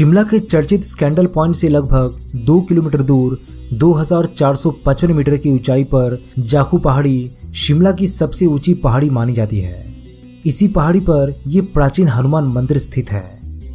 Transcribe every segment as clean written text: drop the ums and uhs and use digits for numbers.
शिमला के चर्चित scandal point से लगभग 2 किलोमीटर दूर 2455 मीटर की ऊंचाई पर जाखू पहाड़ी शिमला की सबसे ऊंची पहाड़ी मानी जाती है। इसी पहाड़ी पर यह प्राचीन हनुमान मंदिर स्थित है।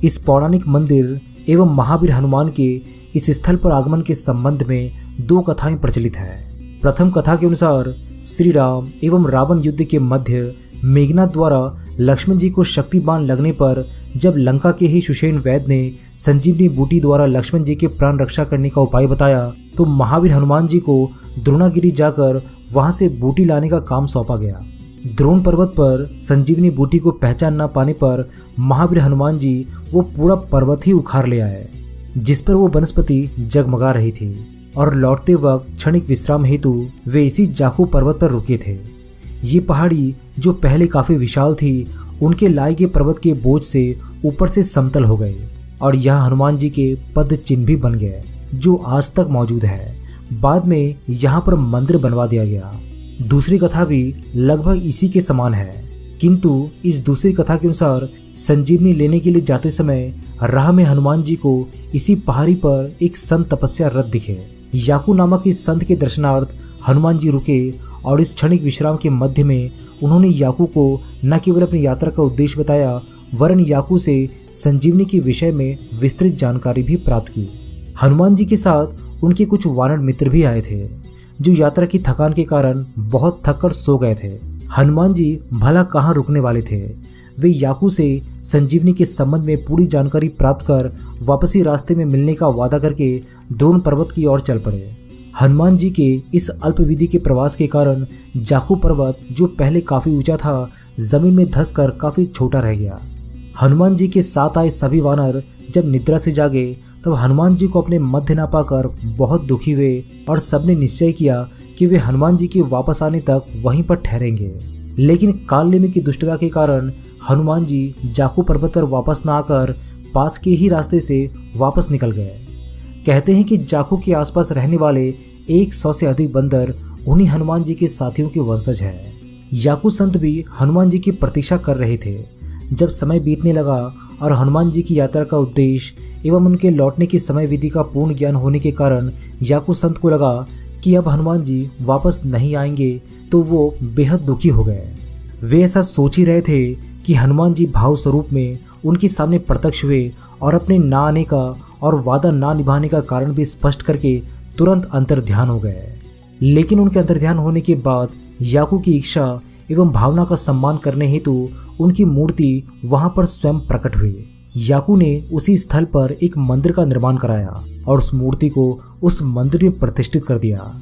इस पौराणिक मंदिर एवं महावीर हनुमान के इस स्थल पर आगमन के संबंध में 2 कथाएं प्रचलित है। प्रथम कथा के अनुसार श्री राम एवं रावण युद्ध के मध्य मेघनाथ द्वारा लक्ष्मण जी को शक्ति बाण लगने पर जब लंका के ही सुषेण वैद्य ने संजीवनी बूटी द्वारा लक्ष्मण जी के प्राण रक्षा करने का उपाय बताया तो महावीर हनुमान जी को द्रोणागिरी जाकर वहां से बूटी लाने का काम सौंपा गया। द्रोण पर्वत पर संजीवनी बूटी को पहचान न पाने पर महावीर हनुमान जी वो पूरा पर्वत ही उखाड़ ले आए, जिस पर वो वनस्पति जगमगा रही थी और लौटते वक्त क्षणिक विश्राम हेतु वे इसी जाखू पर्वत पर रुके थे। ये पहाड़ी जो पहले काफी विशाल थी, उनके लाए गए पर्वत के बोझ से ऊपर से समतल हो गए और यह हनुमान जी के पद चिन्ह भी बन गए जो आज तक मौजूद है। बाद में यहाँ पर मंदिर बनवा दिया गया। दूसरी कथा भी लगभग इसी के समान है, किंतु इस दूसरी कथा के अनुसार संजीवनी लेने के लिए जाते समय राह में हनुमान जी को इसी पहाड़ी पर एक संत तपस्या रत दिखे। याकू नामक इस संत के दर्शनार्थ हनुमान जी रुके और इस क्षणिक विश्राम के मध्य में उन्होंने याकू को न केवल अपनी यात्रा का उद्देश्य बताया वरन याकू से संजीवनी के विषय में विस्तृत जानकारी भी प्राप्त की। हनुमान जी के साथ उनके कुछ वानर मित्र भी आए थे जो यात्रा की थकान के कारण बहुत थककर सो गए थे। हनुमान जी भला कहाँ रुकने वाले थे। वे याकू से संजीवनी के संबंध में पूरी जानकारी प्राप्त कर वापसी रास्ते में मिलने का वादा करके द्रोण पर्वत की ओर चल पड़े। हनुमान जी के इस अल्पविधि के प्रवास के कारण जाखू पर्वत जो पहले काफी ऊंचा था, जमीन में धंसकर काफी छोटा रह गया। हनुमान जी के साथ आए सभी वानर जब निद्रा से जागे तब हनुमान जी को अपने मध्य न पाकर बहुत दुखी हुए और सबने निश्चय किया कि वे हनुमान जी के वापस आने तक वहीं पर ठहरेंगे। लेकिन कालनेमी की दुष्टता के कारण हनुमान जी जाखू पर्वत पर वापस न आकर पास के ही रास्ते से वापस निकल गए। कहते हैं कि जाखू के आसपास रहने वाले 100 से अधिक बंदर उन्हीं हनुमान जी के साथियों के वंशज हैं। याकू संत भी हनुमान जी की प्रतीक्षा कर रहे थे। जब समय बीतने लगा और हनुमान जी की यात्रा का उद्देश्य एवं उनके लौटने की समय विधि का पूर्ण ज्ञान होने के कारण याकू संत को लगा कि अब हनुमान जी वापस नहीं आएंगे तो वो बेहद दुखी हो गए। वे ऐसा सोच ही रहे थे कि हनुमान जी भाव स्वरूप में उनके सामने प्रत्यक्ष हुए और अपने ना आने का और वादा ना निभाने का कारण भी स्पष्ट करके तुरंत अंतर्ध्यान हो गए। लेकिन उनके अंतर्ध्यान होने के बाद याकू की इच्छा एवं भावना का सम्मान करने हेतु उनकी मूर्ति वहां पर स्वयं प्रकट हुई। याकू ने उसी स्थल पर एक मंदिर का निर्माण कराया और उस मूर्ति को उस मंदिर में प्रतिष्ठित कर दिया।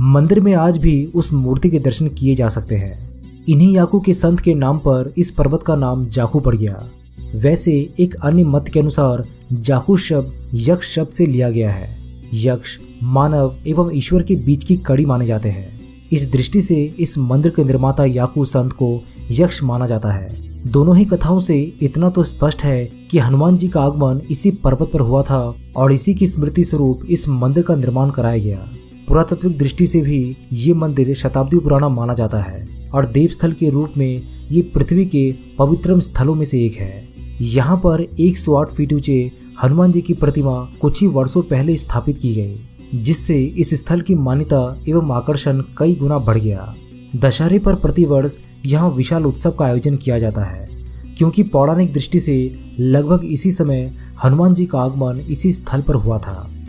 मंदिर में आज भी उस मूर्ति के दर्शन किए जा सकते हैं। इन्हीं याकू के संत के नाम पर इस पर्वत का नाम जाखू पड़ गया। वैसे एक अन्य मत के अनुसार जाखू शब्द यक्ष शब्द से लिया गया है। यक्ष मानव एवं ईश्वर के बीच की कड़ी माने जाते हैं। इस दृष्टि से इस मंदिर के निर्माता याकू संत को यक्ष माना जाता है। दोनों ही कथाओं से इतना तो स्पष्ट है कि हनुमान जी का आगमन इसी पर्वत पर हुआ था और इसी की स्मृति स्वरूप इस मंदिर का निर्माण कराया गया। पुरातात्विक दृष्टि से भी ये मंदिर शताब्दी पुराना माना जाता है और देवस्थल के रूप में ये पृथ्वी के पवित्रम स्थलों में से एक है। यहाँ पर 108 फीट ऊंचे हनुमान जी की प्रतिमा कुछ ही वर्षों पहले स्थापित की गई, जिससे इस स्थल की मान्यता एवं आकर्षण कई गुना बढ़ गया। दशहरे पर प्रतिवर्ष यहाँ विशाल उत्सव का आयोजन किया जाता है, क्योंकि पौराणिक दृष्टि से लगभग इसी समय हनुमान जी का आगमन इसी स्थल पर हुआ था।